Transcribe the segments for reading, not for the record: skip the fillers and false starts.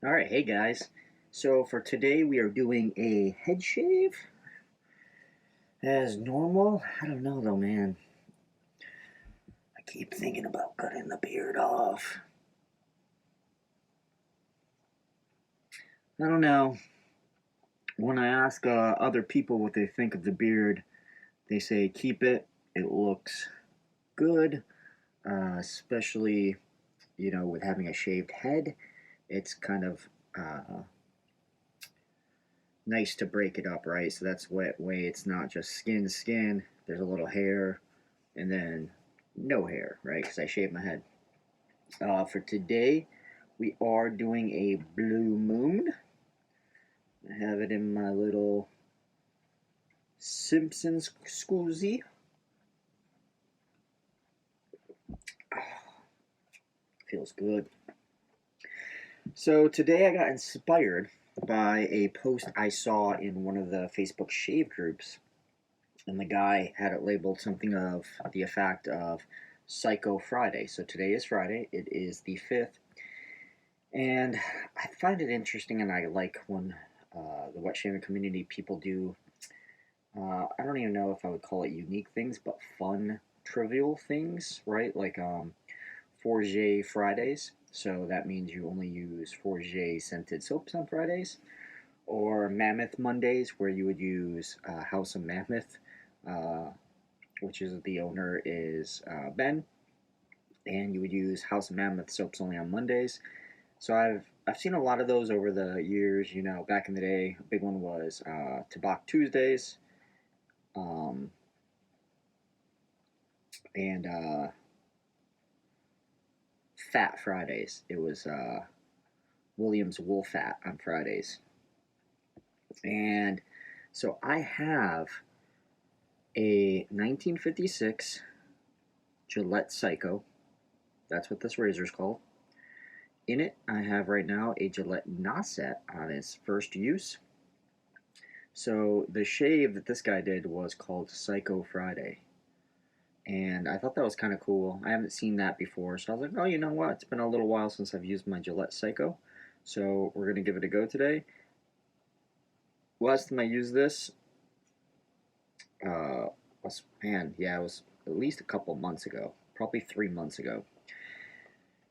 Alright, hey guys. So for today we are doing a head shave. As normal? I don't know though, man. I keep thinking about cutting the beard off. I don't know. When I ask other people what they think of the beard, they say keep it. It looks good, especially, with having a shaved head. It's kind of nice to break it up, right? So that's way it's not just skin to skin. There's a little hair, and then no hair, right? Because I shaved my head. For today, we are doing a blue moon. I have it in my little Simpsons scusi. Feels good. So today I got inspired by a post I saw in one of the Facebook shave groups, and the guy had it labeled something of the effect of Psycho Friday. So today is Friday. It is the 5th. And I find it interesting, and I like when the wet shaving community people do, I don't even know if I would call it unique things, but fun, trivial things, right? Like Forget Fridays. So that means you only use Forget scented soaps on Fridays. Or Mammoth Mondays, where you would use House of Mammoth, uh, which is the owner is Ben, and you would use House of Mammoth soaps only on Mondays. So I've seen a lot of those over the years. Back in the day, a big one was Tobacco Tuesdays, um, and Fat Fridays. It was Williams Wool Fat on Fridays, and so I have a 1956 Gillette Psycho. That's what this razor is called. In it, I have right now a Gillette Nacet on its first use. So the shave that this guy did was called Psycho Friday. And I thought that was kind of cool. I haven't seen that before, so I was like, oh, you know what? It's been a little while since I've used my Gillette Psycho, so we're going to give it a go today. Last time I used this, it was at least a couple months ago, probably 3 months ago.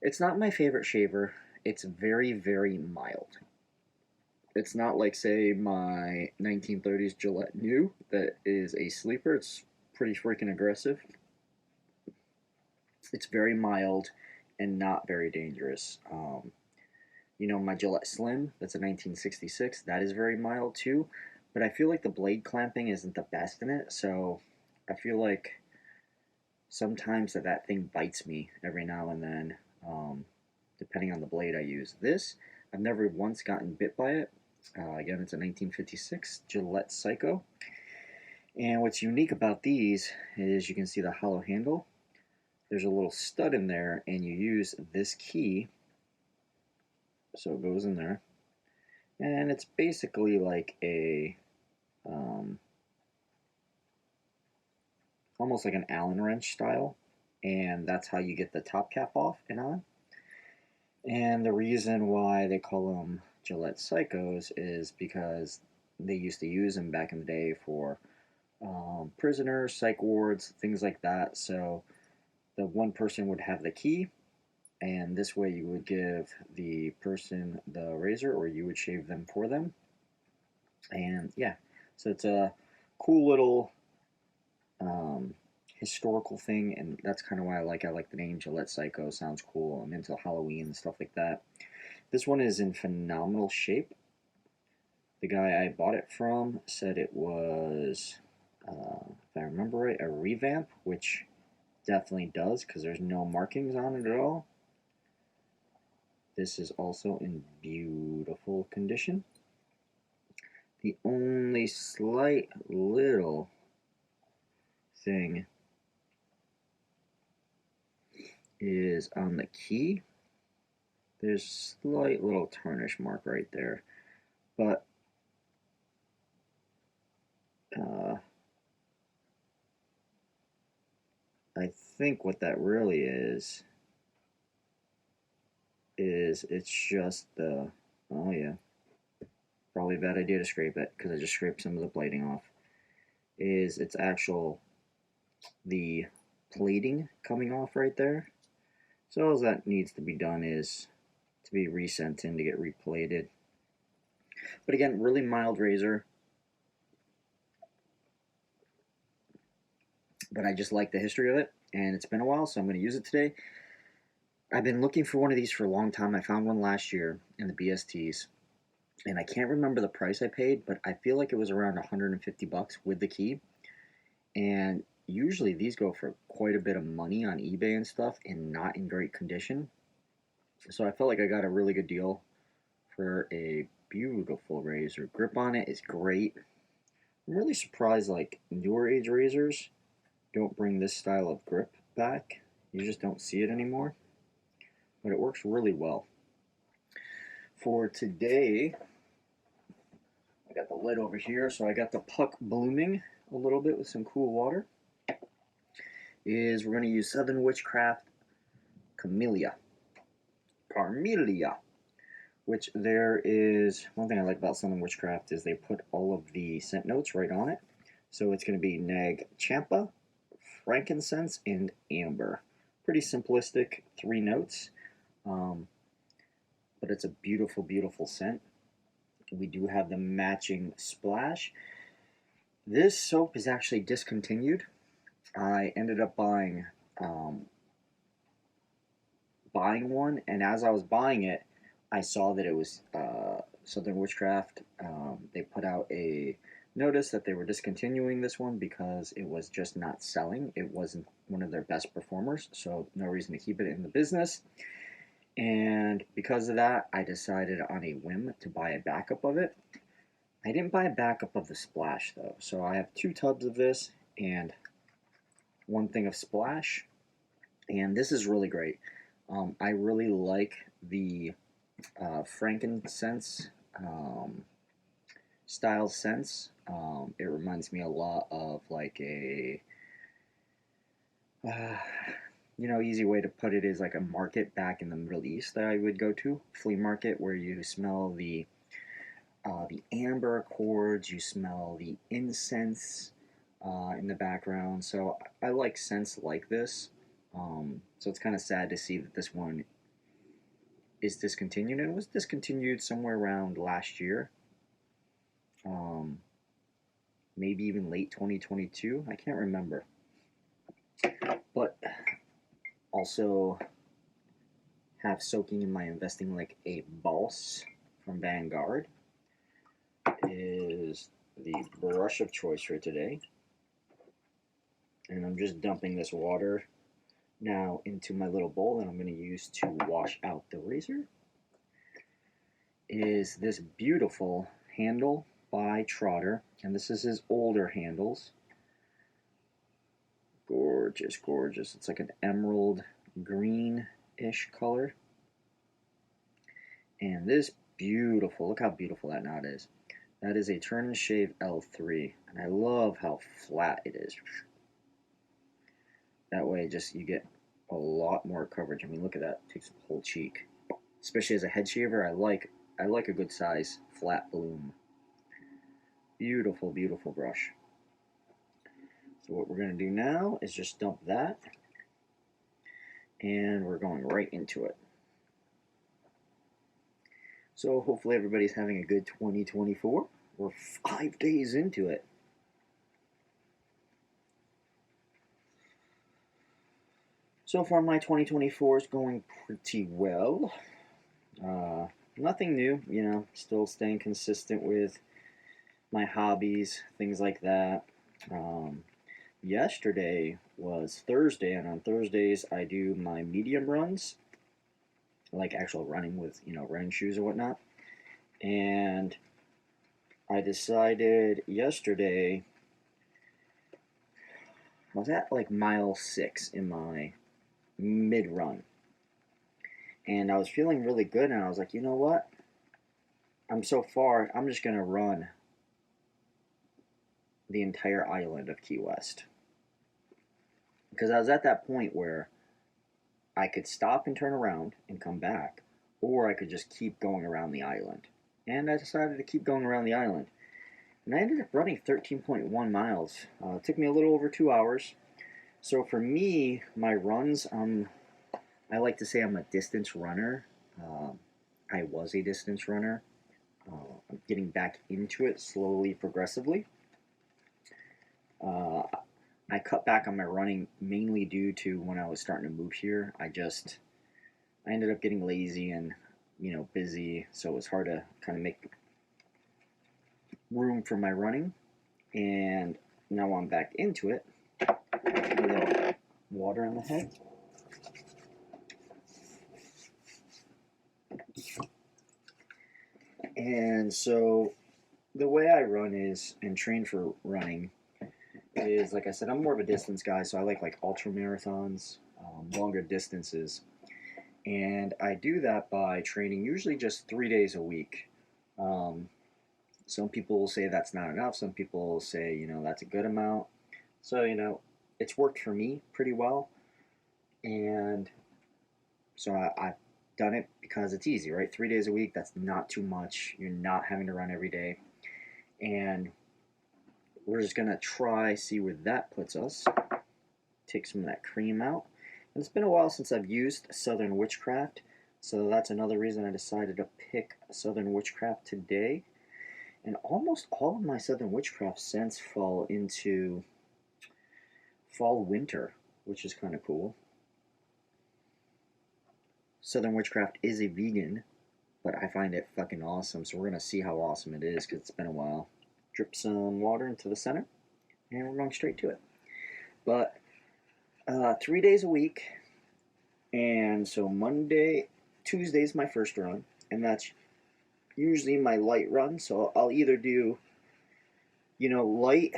It's not my favorite shaver. It's very, very mild. It's not like, say, my 1930s Gillette New that is a sleeper. It's pretty freaking aggressive. It's very mild and not very dangerous. My Gillette Slim, that's a 1966, that is very mild too, but I feel like the blade clamping isn't the best in it, so I feel like sometimes that thing bites me every now and then, depending on the blade I use. This, I've never once gotten bit by it. Again, it's a 1956 Gillette Psycho. And what's unique about these is you can see the hollow handle. There's a little stud in there, and you use this key, so it goes in there. And it's basically like a, almost like an Allen wrench style. And that's how you get the top cap off and on. And the reason why they call them Gillette Psychos is because they used to use them back in the day for prisoners, psych wards, things like that. So the one person would have the key, and this way you would give the person the razor, or you would shave them for them. And yeah, so it's a cool little historical thing, and that's kind of why I like the name Gillette Psycho. Sounds cool. I'm into Halloween and stuff like that. This one is in phenomenal shape. The guy I bought it from said it was, if I remember right, a revamp, which definitely does because there's no markings on it at all. This is also in beautiful condition. The only slight little thing is on the key. There's a slight little tarnish mark right there, but I think what that really is it's just the Oh yeah, probably a bad idea to scrape it because I just scraped some of the plating off. Is it's actual the plating coming off right there. So all that needs to be done is to be resent in to get replated. But again, really mild razor. But I just like the history of it, and it's been a while, so I'm going to use it today. I've been looking for one of these for a long time. I found one last year in the BSTs, and I can't remember the price I paid, but I feel like it was around 150 bucks with the key. And usually these go for quite a bit of money on eBay and stuff, and not in great condition. So I felt like I got a really good deal for a beautiful razor. Grip on it is great. I'm really surprised like newer age razors don't bring this style of grip back. You just don't see it anymore. But it works really well. For today, I got the lid over here, so I got the puck blooming a little bit with some cool water. We're going to use Southern Witchcraft Carmilla, which there is, one thing I like about Southern Witchcraft is they put all of the scent notes right on it. So it's going to be nag champa, frankincense, and amber. Pretty simplistic, 3 notes, but it's a beautiful, beautiful scent. We do have the matching splash. This soap is actually discontinued. I ended up buying one, and as I was buying it, I saw that it was Southern Witchcraft. They put out a notice that they were discontinuing this one because it was just not selling. It wasn't one of their best performers, so no reason to keep it in the business. And because of that, I decided on a whim to buy a backup of it. I didn't buy a backup of the splash though, so I have 2 tubs of this and 1 thing of splash, and this is really great. I really like the frankincense style scents. It reminds me a lot of like a easy way to put it is like a market back in the Middle East that I would go to, flea market, where you smell the amber cords, you smell the incense in the background. So I like scents like this. So it's kind of sad to see that this one is discontinued. And it was discontinued somewhere around last year. Maybe even late 2022. I can't remember. But also have soaking in my investing like a Boss from Vanguard is the brush of choice for today. And I'm just dumping this water now into my little bowl that I'm going to use to wash out the razor. Is this beautiful handle by Trotter, and this is his older handles. Gorgeous, gorgeous. It's like an emerald green-ish color. And this beautiful, look how beautiful that knot is. That is a Turn and Shave L3, and I love how flat it is. That way, just you get a lot more coverage. I mean, look at that; it takes the whole cheek. Especially as a head shaver, I like a good size flat bloom. Beautiful, beautiful brush. So what we're going to do now is just dump that, and we're going right into it. So hopefully everybody's having a good 2024. We're 5 days into it. So far my 2024 is going pretty well. Nothing new, still staying consistent with my hobbies, things like that. Yesterday was Thursday, and on Thursdays I do my medium runs, like actual running with, running shoes or whatnot. And I decided yesterday, I was at like mile 6 in my mid-run. And I was feeling really good, and I was like, you know what? I'm so far, I'm just going to run the entire island of Key West. Because I was at that point where I could stop and turn around and come back, or I could just keep going around the island. And I decided to keep going around the island. And I ended up running 13.1 miles. It took me a little over 2 hours. So for me, my runs, I like to say I'm a distance runner. I was a distance runner. I'm getting back into it slowly, progressively. I cut back on my running mainly due to when I was starting to move here. I ended up getting lazy and busy, so it was hard to kind of make room for my running. And now I'm back into it. A little water on the head. And so the way I run is and train for running is, like I said, I'm more of a distance guy, so I like ultra marathons, longer distances. And I do that by training usually just 3 days a week. Some people will say that's not enough. Some people will say, that's a good amount. So, it's worked for me pretty well. And so I've done it because it's easy, right? 3 days a week, that's not too much. You're not having to run every day. And we're just going to see where that puts us. Take some of that cream out. And it's been a while since I've used Southern Witchcraft, so that's another reason I decided to pick Southern Witchcraft today. And almost all of my Southern Witchcraft scents fall into fall-winter, which is kind of cool. Southern Witchcraft is a vegan, but I find it fucking awesome, so we're going to see how awesome it is because it's been a while. Drip some water into the center, and we're going straight to it. But 3 days a week, and so Tuesday's my first run, and that's usually my light run. So I'll either do, light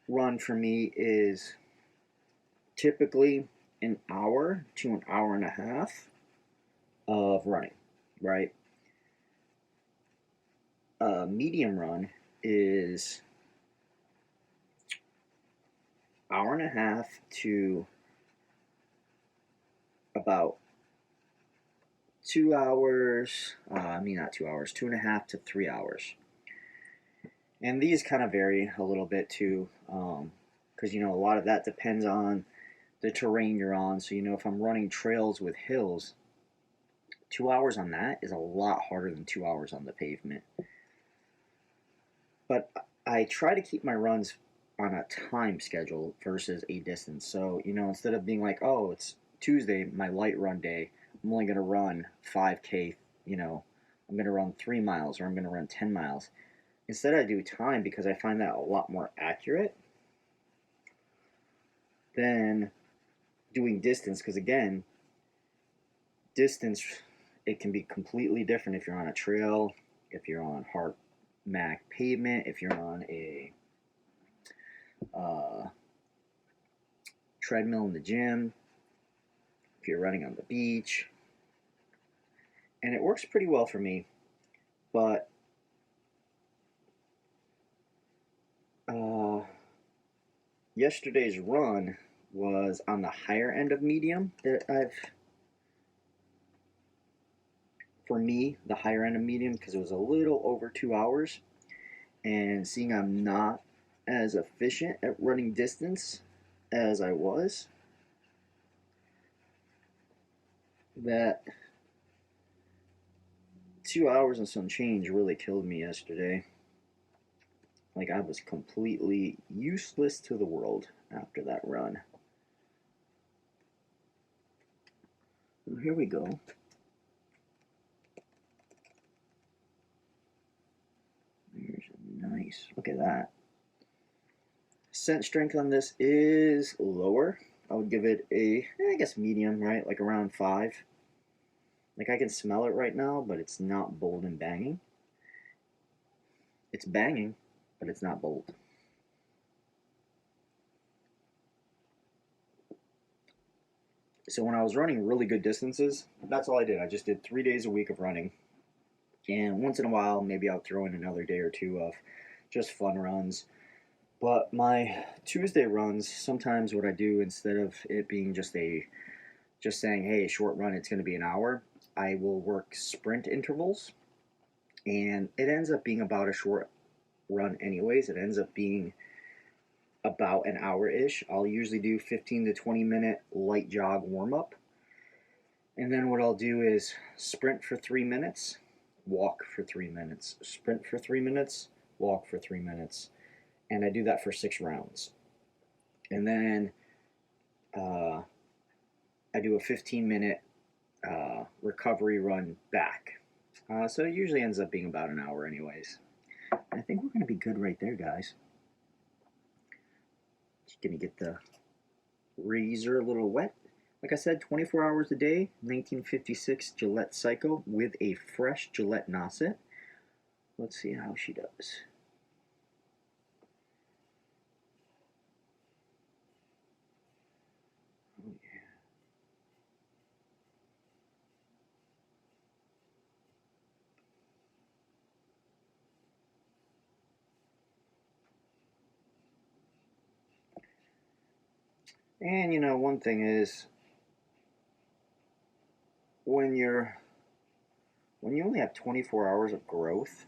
run for me is typically an hour to an hour and a half of running, right? Medium run is hour and a half to about 2 hours. Not 2 hours, 2.5 to 3 hours. And these kind of vary a little bit too, because a lot of that depends on the terrain you're on. So if I'm running trails with hills, 2 hours on that is a lot harder than 2 hours on the pavement. But I try to keep my runs on a time schedule versus a distance. So instead of being like, oh, it's Tuesday, my light run day, I'm only going to run 5K, I'm going to run 3 miles or I'm going to run 10 miles. Instead, I do time because I find that a lot more accurate than doing distance. Because again, distance, it can be completely different if you're on a trail, if you're on hard Mac pavement, if you're on a treadmill in the gym, if you're running on the beach. And it works pretty well for me, but yesterday's run was on the higher end of medium. For me, the higher end of medium, because it was a little over 2 hours, and seeing I'm not as efficient at running distance as I was, that 2 hours and some change really killed me yesterday. Like, I was completely useless to the world after that run. So here we go. There's a nice, look at that. Scent strength on this is lower. I would give it a, I guess medium, right? Like around 5. Like, I can smell it right now, but it's not bold and banging. It's banging, but it's not bold. So when I was running really good distances, that's all I did. I just did 3 days a week of running. And once in a while, maybe I'll throw in another day or two of just fun runs. But my Tuesday runs, sometimes what I do, instead of it being just saying, hey, short run, it's going to be an hour, I will work sprint intervals, and it ends up being about a short run anyways. It ends up being about an hour-ish. I'll usually do 15 to 20 minute light jog warm-up, and then what I'll do is sprint for 3 minutes, walk for 3 minutes, sprint for 3 minutes, walk for 3 minutes, and I do that for 6 rounds. And then I do a 15-minute recovery run back. So it usually ends up being about an hour anyways. I think we're going to be good right there, guys. Just going to get the razor a little wet. Like I said, 24 hours a day, 1956 Gillette Psycho with a fresh Gillette Nacet. Let's see how she does. Oh, yeah. And you know, one thing is, when you only have 24 hours of growth,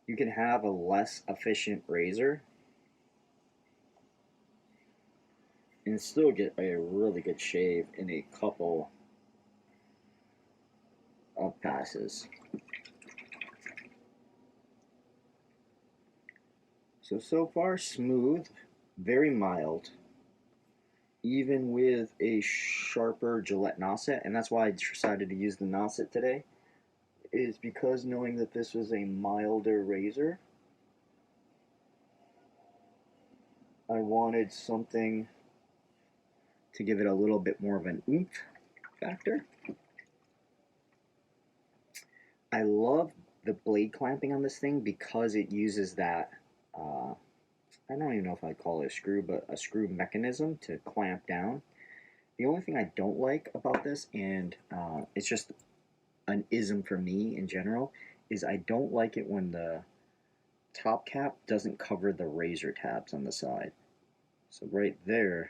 you can have a less efficient razor and still get a really good shave in a couple of passes. So far smooth, very mild, even with a sharper Gillette Nacet, and that's why I decided to use the Nacet today, is because knowing that this was a milder razor, I wanted something to give it a little bit more of an oomph factor. I love the blade clamping on this thing because it uses that, I don't even know if I'd call it a screw, but a screw mechanism to clamp down. The only thing I don't like about this, and it's just an ism for me in general, is I don't like it when the top cap doesn't cover the razor tabs on the side. So right there,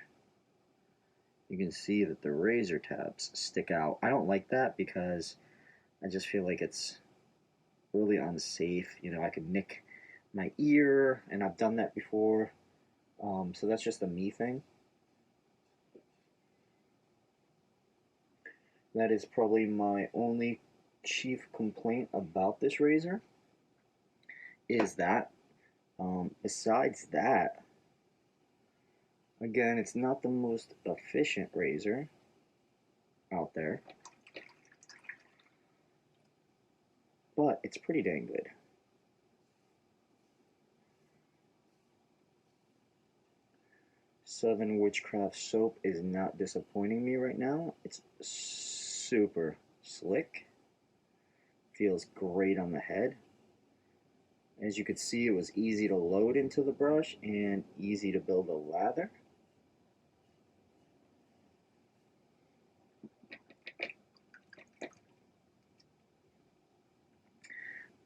you can see that the razor tabs stick out. I don't like that because I just feel like it's really unsafe. You know, I could nick my ear, and I've done that before. So that's just a me thing. That is probably my only chief complaint about this razor, is that. Besides that, again, it's not the most efficient razor out there, but it's pretty dang good. Southern Witchcraft soap is not disappointing me right now. It's super slick, feels great on the head. As you could see, it was easy to load into the brush and easy to build a lather.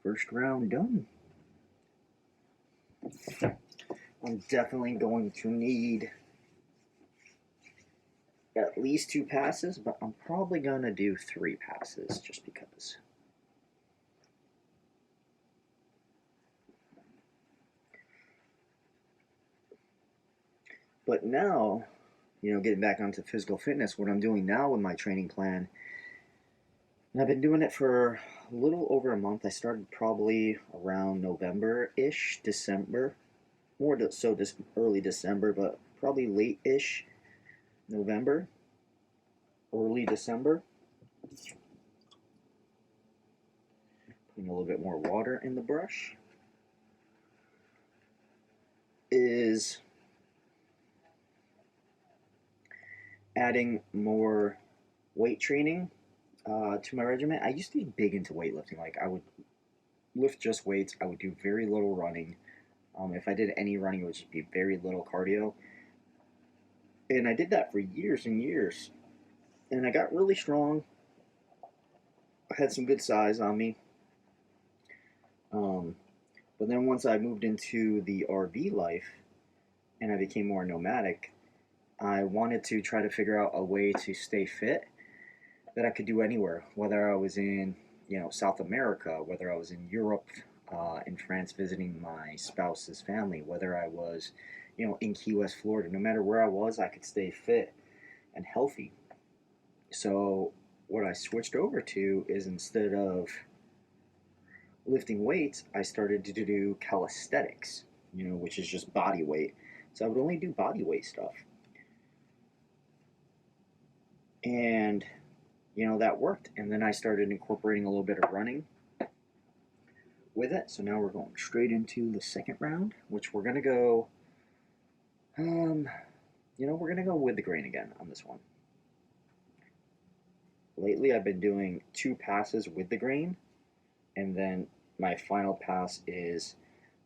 First round done. I'm definitely going to need at least 2 passes, but I'm probably going to do 3 passes just because. But now, you know, getting back onto physical fitness, what I'm doing now with my training plan, and I've been doing it for a little over a month. I started probably around November-ish, December, more so this early December, but probably late-ish November, early December. Putting a little bit more water in the brush. Is adding more weight training to my regimen. I used to be big into weightlifting. Like, I would lift just weights. I would do very little running. If I did any running, it would just be very little cardio. And I did that for years and years. And I got really strong. I had some good size on me. But then once I moved into the RV life and I became more nomadic, I wanted to try to figure out a way to stay fit that I could do anywhere, whether I was in, South America, whether I was in Europe, in France visiting my spouse's family, whether I was, in Key West, Florida. No matter where I was, I could stay fit and healthy. So what I switched over to is, instead of lifting weights, I started to do calisthenics, which is just body weight. So I would only do body weight stuff. And, that worked. And then I started incorporating a little bit of running with it. So now we're going straight into the second round, which we're going to go, we're going to go with the grain again on this one. Lately, I've been doing 2 passes with the grain, and then my final pass is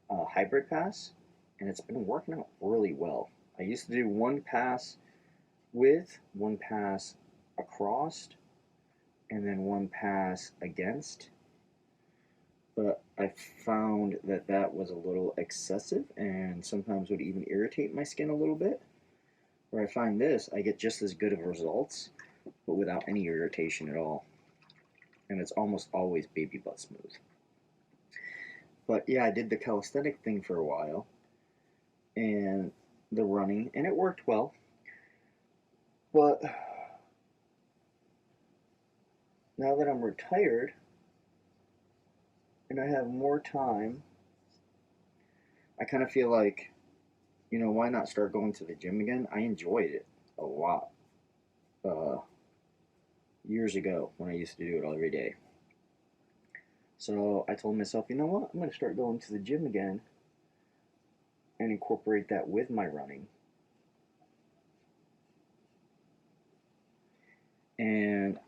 a hybrid pass, and it's been working out really well. I used to do 1 pass with, 1 pass across, and then 1 pass against, but I found that that was a little excessive and sometimes would even irritate my skin a little bit. Where I find this, I get just as good of results, but without any irritation at all. And it's almost always baby butt smooth. But yeah, I did the calisthenic thing for a while, and the running, and it worked well. But now that I'm retired and I have more time, I kind of feel like, why not start going to the gym again? I enjoyed it a lot years ago when I used to do it every day. So I told myself, you know what? I'm going to start going to the gym again and incorporate that with my running. And,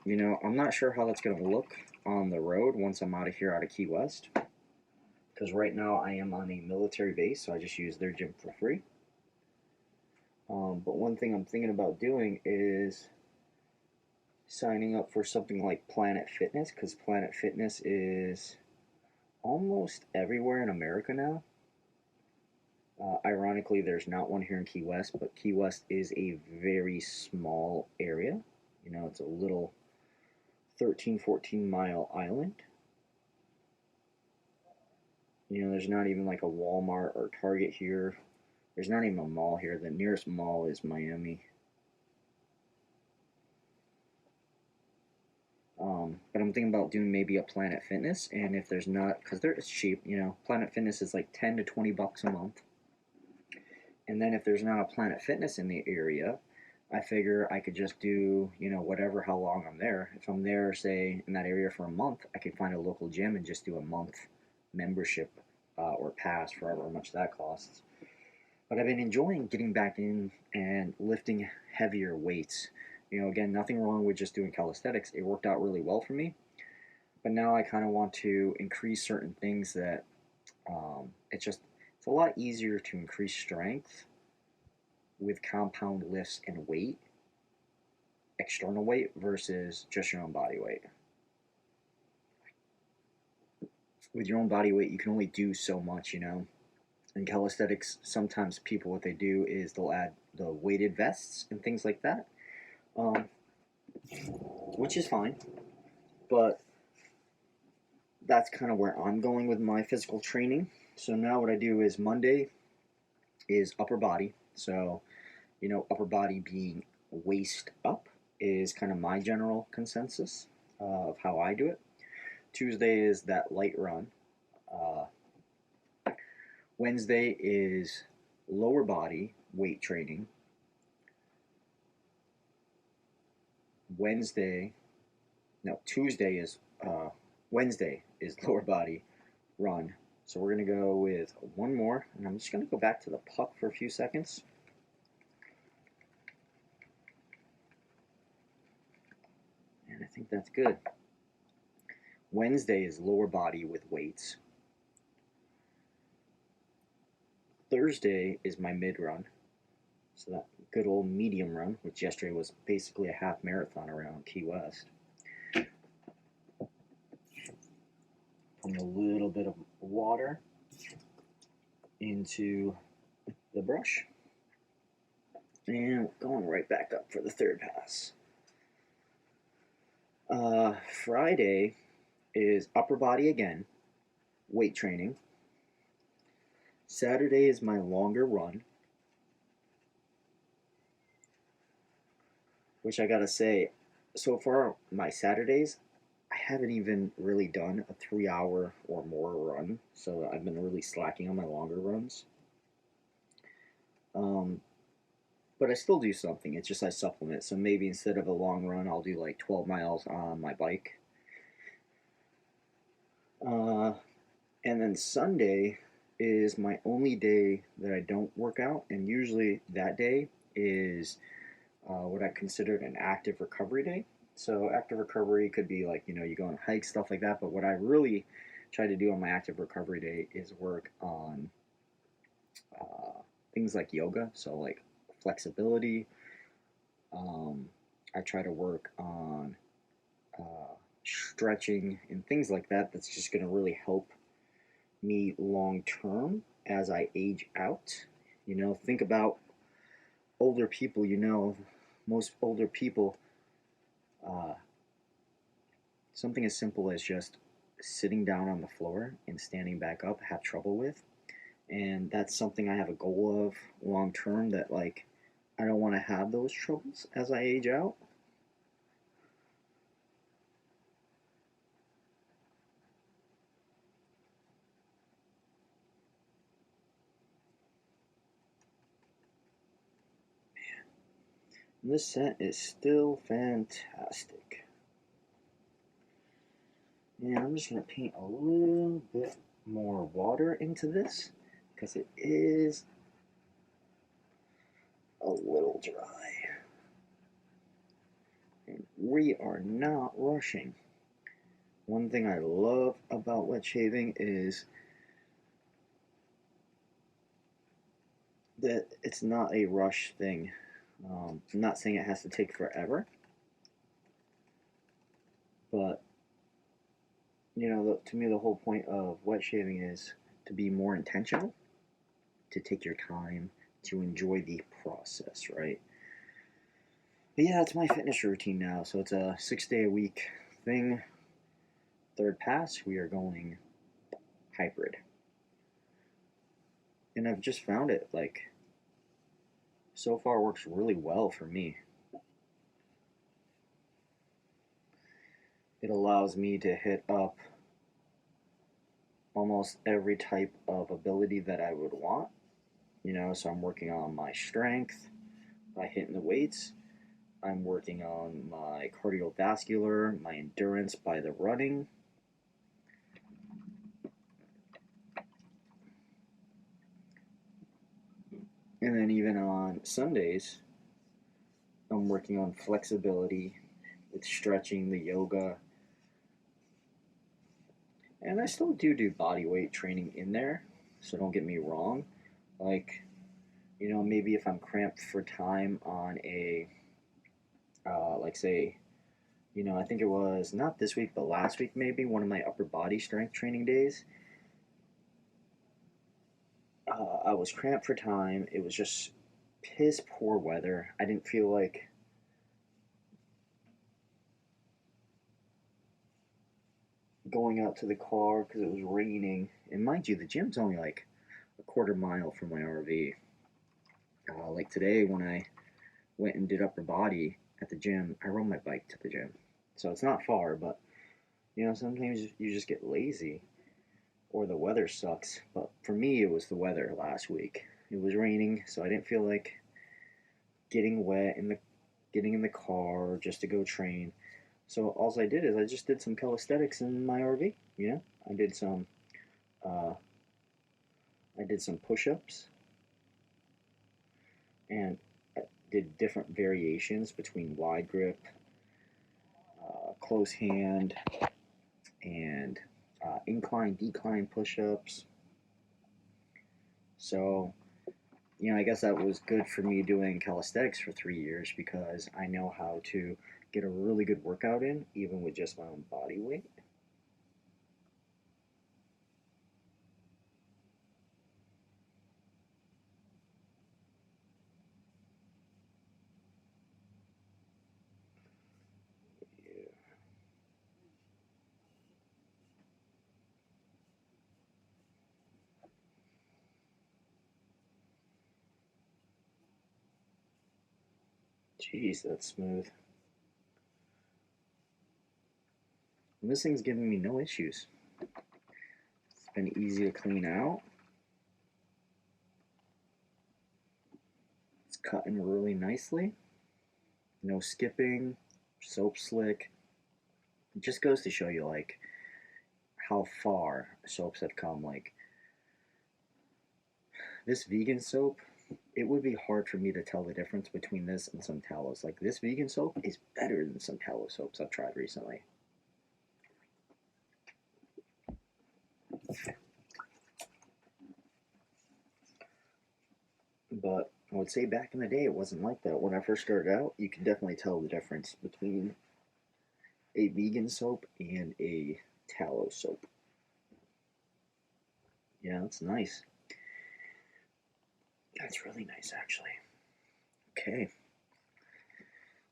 I'm not sure how that's going to look on the road once I'm out of Key West. Because right now I am on a military base, so I just use their gym for free. But one thing I'm thinking about doing is signing up for something like Planet Fitness, because Planet Fitness is almost everywhere in America now. Ironically, there's not one here in Key West, but Key West is a very small area. It's a little 13, 14-mile island. There's not even like a Walmart or Target here. There's not even a mall here. The nearest mall is Miami. But I'm thinking about doing maybe a Planet Fitness, and if there's not, because it's cheap, Planet Fitness is like 10 to 20 bucks a month. And then if there's not a Planet Fitness in the area, I figure I could just do, whatever, how long I'm there. If I'm there, say, in that area for a month, I could find a local gym and just do a month membership or pass for however much that costs. But I've been enjoying getting back in and lifting heavier weights. Again, nothing wrong with just doing calisthenics. It worked out really well for me. But now I kind of want to increase certain things that it's a lot easier to increase strength with compound lifts and weight, external weight, versus just your own body weight. With your own body weight, you can only do so much, In calisthenics, sometimes people, what they do is they'll add the weighted vests and things like that, which is fine, but that's kind of where I'm going with my physical training. So now what I do is Monday is upper body. So, upper body being waist up is kind of my general consensus of how I do it. Tuesday is that light run. Wednesday is lower body weight training. Tuesday is Wednesday is lower body run. So we're going to go with one more, and I'm just going to go back to the puck for a few seconds. And I think that's good. Wednesday is lower body with weights. Thursday is my mid run. So that good old medium run, which yesterday was basically a half marathon around Key West. And a little bit of water into the brush. And going right back up for the third pass. Friday is upper body again, weight training. Saturday is my longer run, which I gotta say, so far my Saturdays, I haven't even really done a 3 hour or more run, so I've been really slacking on my longer runs. Um, but I still do something. It's just I supplement. So maybe instead of a long run, I'll do like 12 miles on my bike. Uh, and then Sunday is my only day that I don't work out, and usually that day is what I consider an active recovery day. So active recovery could be like, you go on hikes, stuff like that. But what I really try to do on my active recovery day is work on uh, things like yoga. So like flexibility. I try to work on stretching and things like that. That's just going to really help me long term as I age out. Think about older people. Most older people, uh, something as simple as just sitting down on the floor and standing back up have trouble with. And that's something I have a goal of long term, that like I don't want to have those troubles as I age out. And this scent is still fantastic. And I'm just going to paint a little bit more water into this because it is a little dry. And we are not rushing. One thing I love about wet shaving is that it's not a rush thing. I'm not saying it has to take forever, but to me, the whole point of wet shaving is to be more intentional, to take your time, to enjoy the process, right? But yeah, it's my fitness routine now, so it's a 6 day a week thing. Third pass, we are going hybrid. And I've just found it, like, so far works really well for me. It allows me to hit up almost every type of ability that I would want. So I'm working on my strength by hitting the weights. I'm working on my cardiovascular, my endurance by the running. And then even on Sundays, I'm working on flexibility with stretching, the yoga. And I still do body weight training in there, so don't get me wrong. Like, maybe if I'm cramped for time on a, like say, I think it was not this week, but last week maybe, one of my upper body strength training days. I was cramped for time. It was just piss poor weather. I didn't feel like going out to the car because it was raining. And mind you, the gym's only like a quarter mile from my RV. Like today, when I went and did upper body at the gym, I rode my bike to the gym. So it's not far, but sometimes you just get lazy or the weather sucks. But for me, it was the weather last week. It was raining, so I didn't feel like getting wet in the getting in the car just to go train. So all I did is I just did some calisthenics in my RV. I did some uh, push-ups, and I did different variations between wide grip, close hand, and incline decline push-ups. So I guess that was good for me doing calisthenics for 3 years because I know how to get a really good workout in even with just my own body weight. Jeez, that's smooth. And this thing's giving me no issues. It's been easy to clean out. It's cutting really nicely. No skipping, soap slick. It just goes to show you like how far soaps have come. Like this vegan soap, it would be hard for me to tell the difference between this and some tallows. Like this vegan soap is better than some tallow soaps I've tried recently. But I would say back in the day it wasn't like that. When I first started out, you could definitely tell the difference between a vegan soap and a tallow soap. Yeah, that's nice. That's really nice, actually. Okay,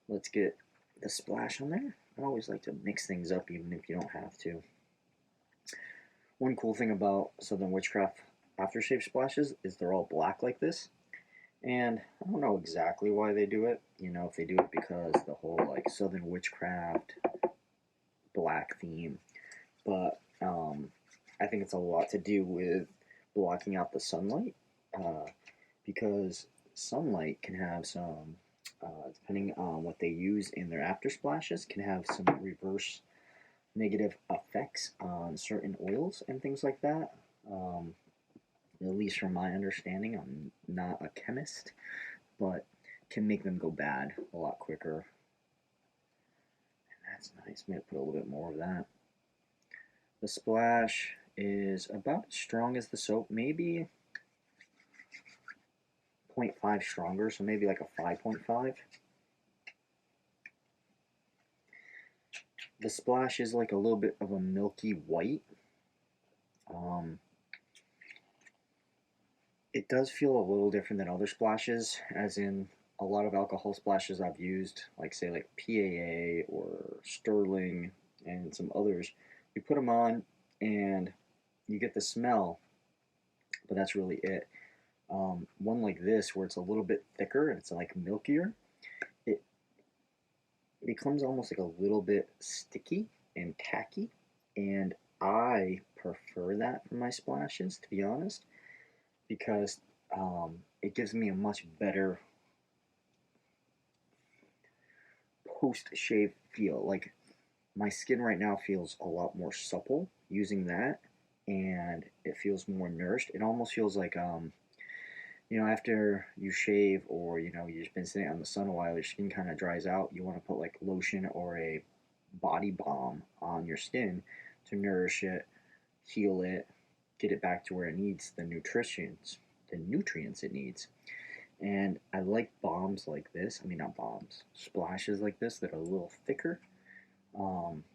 let's get the splash on there. I always like to mix things up even if you don't have to. One cool thing about Southern Witchcraft aftershave splashes is they're all black like this. And I don't know exactly why they do it. You know, if they do it because the whole like Southern Witchcraft black theme. But I think it's a lot to do with blocking out the sunlight. Because sunlight can have some, depending on what they use in their after splashes, can have some reverse negative effects on certain oils and things like that. At least from my understanding, I'm not a chemist, but can make them go bad a lot quicker. And that's nice. I'm going to put a little bit more of that. The splash is about as strong as the soap, maybe 0.5 stronger, so maybe like a 5.5. The splash is like a little bit of a milky white. It does feel a little different than other splashes, as in a lot of alcohol splashes I've used, like say like PAA or Sterling and some others. You put them on and you get the smell, but that's really it. One like this, where it's a little bit thicker and it's like milkier, it becomes almost like a little bit sticky and tacky, and I prefer that for my splashes, to be honest, because it gives me a much better post-shave feel. Like my skin right now feels a lot more supple using that, and it feels more nourished. It almost feels like you know, after you shave or you know you've been sitting on the sun a while, your skin kind of dries out. You want to put like lotion or a body balm on your skin to nourish it, heal it, get it back to where it needs the nutrients it needs. And I like bombs like this. I mean, not bombs, splashes like this that are a little thicker, um,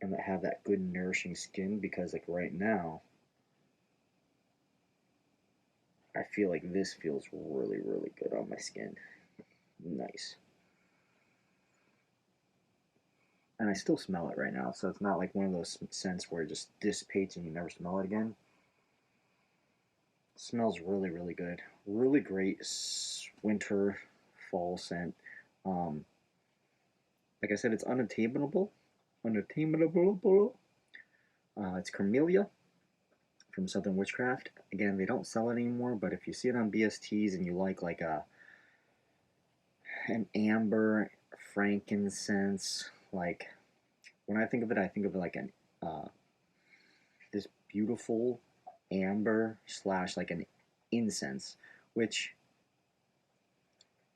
and that have that good nourishing skin. Because like right now, I feel like this feels really, really good on my skin. Nice. And I still smell it right now, so it's not like one of those scents where it just dissipates and you never smell it again. It smells really, really good. Really great winter, fall scent. Like I said, it's unattainable. Unattainable. It's Carmilla from Southern Witchcraft. Again, they don't sell it anymore, but if you see it on BSTs and you like an amber frankincense, like when I think of it like an this beautiful amber slash like an incense, which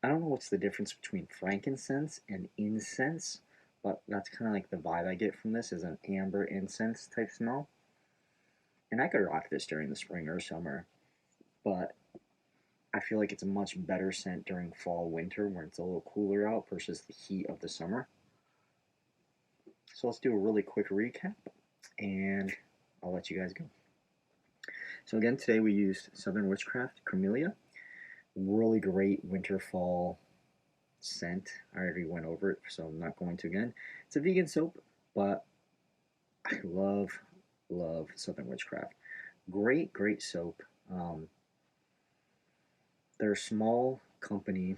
I don't know what's the difference between frankincense and incense, but that's kind of like the vibe I get from this is an amber incense type smell. And I could rock this during the spring or summer, but I feel like it's a much better scent during fall, winter, when it's a little cooler out versus the heat of the summer. So let's do a really quick recap, and I'll let you guys go. So again, today we used Southern Witchcraft Carmilla. Really great winter, fall scent. I already went over it, so I'm not going to again. It's a vegan soap, but I love Southern Witchcraft. Great soap. They're a small company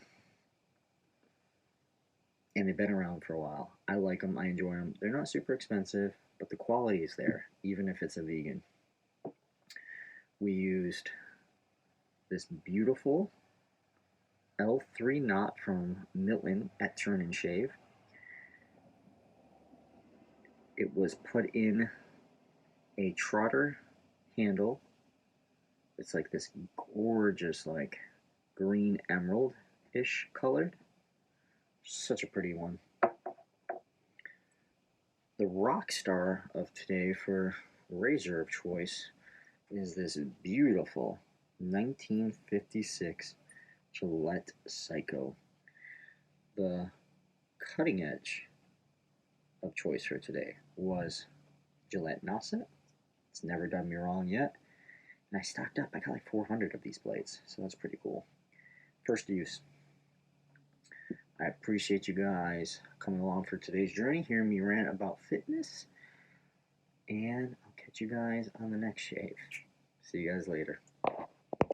and they've been around for a while. I like them. I enjoy them. They're not super expensive, but the quality is there, even if it's a vegan. We used this beautiful L3 knot from Milton at Turn and Shave. It was put in a Trotter handle. It's like this gorgeous, like green emerald-ish colored. Such a pretty one. The rock star of today for razor of choice is this beautiful 1956 Gillette Psycho. The cutting edge of choice for today was Gillette Nacet. It's never done me wrong yet. And I stocked up. I got like 400 of these blades, so that's pretty cool. First use. I appreciate you guys coming along for today's journey, hearing me rant about fitness, and I'll catch you guys on the next shave. See you guys later.